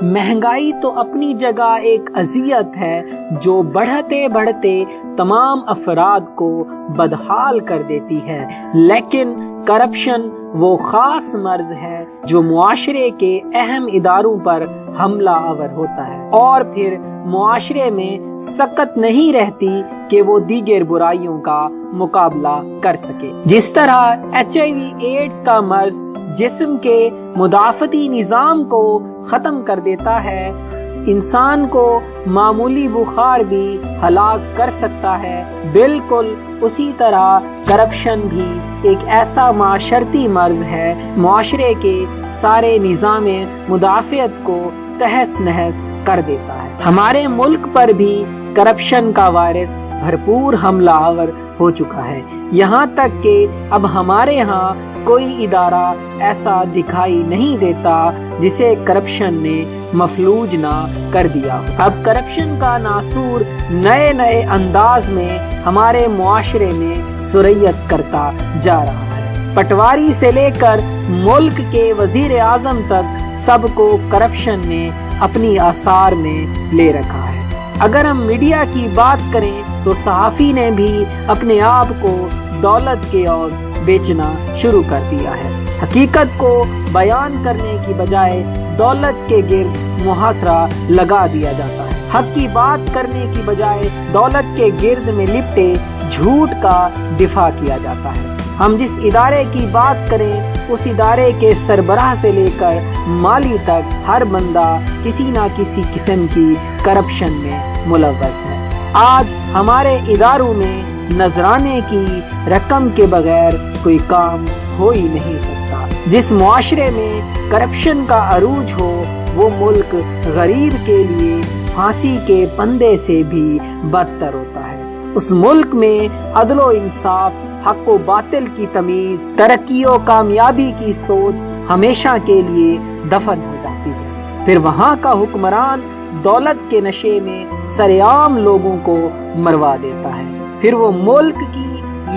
مہنگائی تو اپنی جگہ ایک اذیت ہے جو بڑھتے بڑھتے تمام افراد کو بدحال کر دیتی ہے، لیکن کرپشن وہ خاص مرض ہے جو معاشرے کے اہم اداروں پر حملہ آور ہوتا ہے اور پھر معاشرے میں سکت نہیں رہتی کہ وہ دیگر برائیوں کا مقابلہ کر سکے۔ جس طرح HIV ایڈز کا مرض جسم کے مدافعتی نظام کو ختم کر دیتا ہے، انسان کو معمولی بخار بھی ہلاک کر سکتا ہے، بالکل اسی طرح کرپشن بھی ایک ایسا معاشرتی مرض ہے، معاشرے کے سارے نظام مدافعت کو تہس نہس کر دیتا ہے۔ ہمارے ملک پر بھی کرپشن کا وائرس بھرپور حملہ آور ہو چکا ہے، یہاں تک کہ اب ہمارے ہاں کوئی ادارہ ایسا دکھائی نہیں دیتا جسے کرپشن نے مفلوج نہ کر دیا ہو۔ اب کرپشن کا ناسور نئے نئے انداز میں ہمارے معاشرے میں سرایت کرتا جا رہا ہے۔ پٹواری سے لے کر ملک کے وزیر اعظم تک سب کو کرپشن نے اپنی آثار میں لے رکھا ہے۔ اگر ہم میڈیا کی بات کریں تو صحافی نے بھی اپنے آپ کو دولت کے عوض بیچنا شروع کر دیا ہے۔ حقیقت کو بیان کرنے کی بجائے دولت کے گرد محاصرہ لگا دیا جاتا ہے، حق کی بات کرنے کی بجائے دولت کے گرد میں لپٹے جھوٹ کا دفاع کیا جاتا ہے۔ ہم جس ادارے کی بات کریں اس ادارے کے سربراہ سے لے کر مالی تک ہر بندہ کسی نہ کسی قسم کی کرپشن میں ملوث ہے۔ آج ہمارے اداروں میں نذرانے کی رقم کے بغیر کوئی کام ہو ہی نہیں سکتا۔ جس معاشرے میں کرپشن کا عروج ہو وہ ملک غریب کے لیے پھانسی کے پندے سے بھی بدتر ہوتا ہے۔ اس ملک میں عدل و انصاف، حق و باطل کی تمیز، ترقی و کامیابی کی سوچ ہمیشہ کے لیے دفن ہو جاتی ہے۔ پھر وہاں کا حکمران دولت کے نشے میں سرعام لوگوں کو مروا دیتا ہے، پھر وہ ملک کی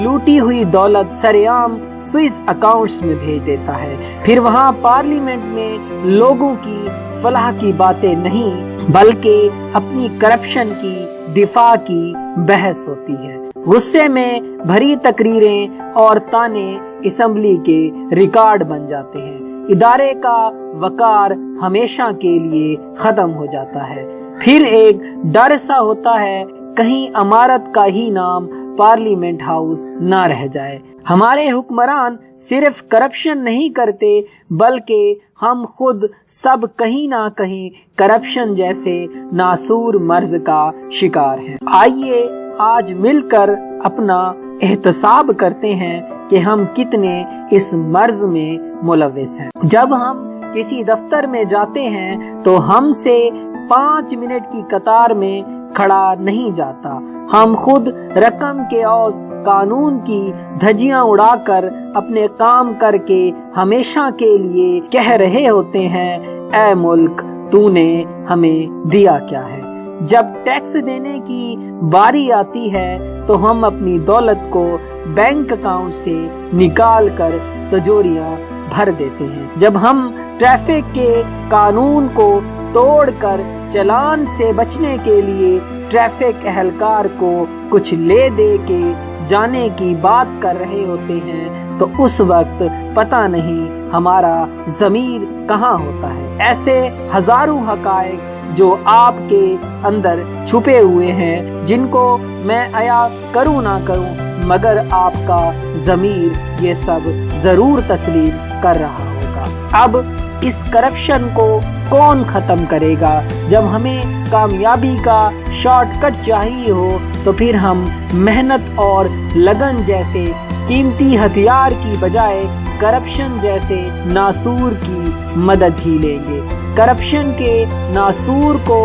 لوٹی ہوئی دولت سرعام سوئس اکاؤنٹس میں بھیج دیتا ہے، پھر وہاں پارلیمنٹ میں لوگوں کی فلاح کی باتیں نہیں بلکہ اپنی کرپشن کی دفاع کی بحث ہوتی ہے۔ غصے میں بھری تقریریں اور تانے اسمبلی کے ریکارڈ بن جاتے ہیں، ادارے کا وقار ہمیشہ کے لیے ختم ہو جاتا ہے۔ پھر ایک ڈر سا ہوتا ہے کہیں عمارت کا ہی نام پارلیمنٹ ہاؤس نہ رہ جائے۔ ہمارے حکمران صرف کرپشن نہیں کرتے بلکہ ہم خود سب کہیں نہ کہیں کرپشن جیسے ناسور مرض کا شکار ہیں۔ آئیے آج مل کر اپنا احتساب کرتے ہیں کہ ہم کتنے اس مرض میں ملوث ہیں۔ جب ہم کسی دفتر میں جاتے ہیں تو ہم سے 5 منٹ کی قطار میں کھڑا نہیں جاتا، ہم خود رقم کے عوض قانون کی دھجیاں اڑا کر اپنے کام کر کے ہمیشہ کے لیے کہہ رہے ہوتے ہیں، اے ملک تو نے ہمیں دیا کیا ہے۔ جب ٹیکس دینے کی باری آتی ہے تو ہم اپنی دولت کو بینک اکاؤنٹ سے نکال کر تجوریاں بھر دیتے ہیں۔ جب ہم ٹریفک کے قانون کو توڑ کر چلان سے بچنے کے لیے ٹریفک اہلکار کو کچھ لے دے کے جانے کی بات کر رہے ہوتے ہیں تو اس وقت پتہ نہیں ہمارا ضمیر کہاں ہوتا ہے۔ ایسے ہزاروں حقائق جو آپ کے اندر چھپے ہوئے ہیں جن کو میں عیا کروں نہ کروں مگر آپ کا ضمیر یہ سب ضرور تسلیم کر رہا ہوگا۔ اب اس کرپشن کو کون ختم کرے گا؟ جب ہمیں کامیابی کا شارٹ کٹ چاہیے ہو تو پھر ہم محنت اور لگن جیسے قیمتی ہتھیار کی بجائے کرپشن جیسے ناسور کی مدد ہی لیں گے۔ کرپشن کے ناسور کو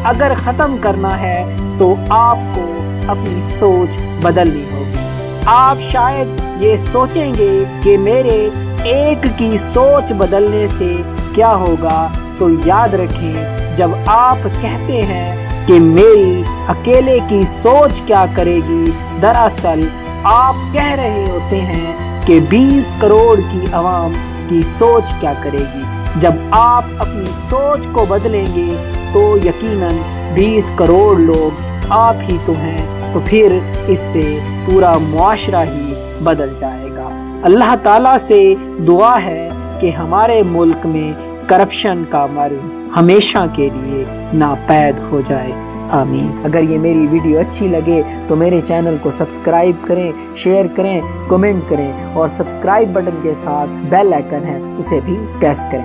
اگر ختم کرنا ہے تو آپ کو اپنی سوچ بدلنی ہوگی۔ آپ شاید یہ سوچیں گے کہ میرے ایک کی سوچ بدلنے سے کیا ہوگا، تو یاد رکھیں جب آپ کہتے ہیں کہ میری اکیلے کی سوچ کیا کرے گی، دراصل آپ کہہ رہے ہوتے ہیں کہ 20 کروڑ کی عوام کی سوچ کیا کرے گی۔ جب آپ اپنی سوچ کو بدلیں گے تو یقیناً 20 کروڑ لوگ آپ ہی تو ہیں، تو پھر اس سے پورا معاشرہ ہی بدل جائے گا۔ اللہ تعالیٰ سے دعا ہے کہ ہمارے ملک میں کرپشن کا مرض ہمیشہ کے لیے ناپید ہو جائے، آمین۔ اگر یہ میری ویڈیو اچھی لگے تو میرے چینل کو سبسکرائب کریں، شیئر کریں، کمنٹ کریں، اور سبسکرائب بٹن کے ساتھ بیل آئیکن ہے اسے بھی پریس کریں۔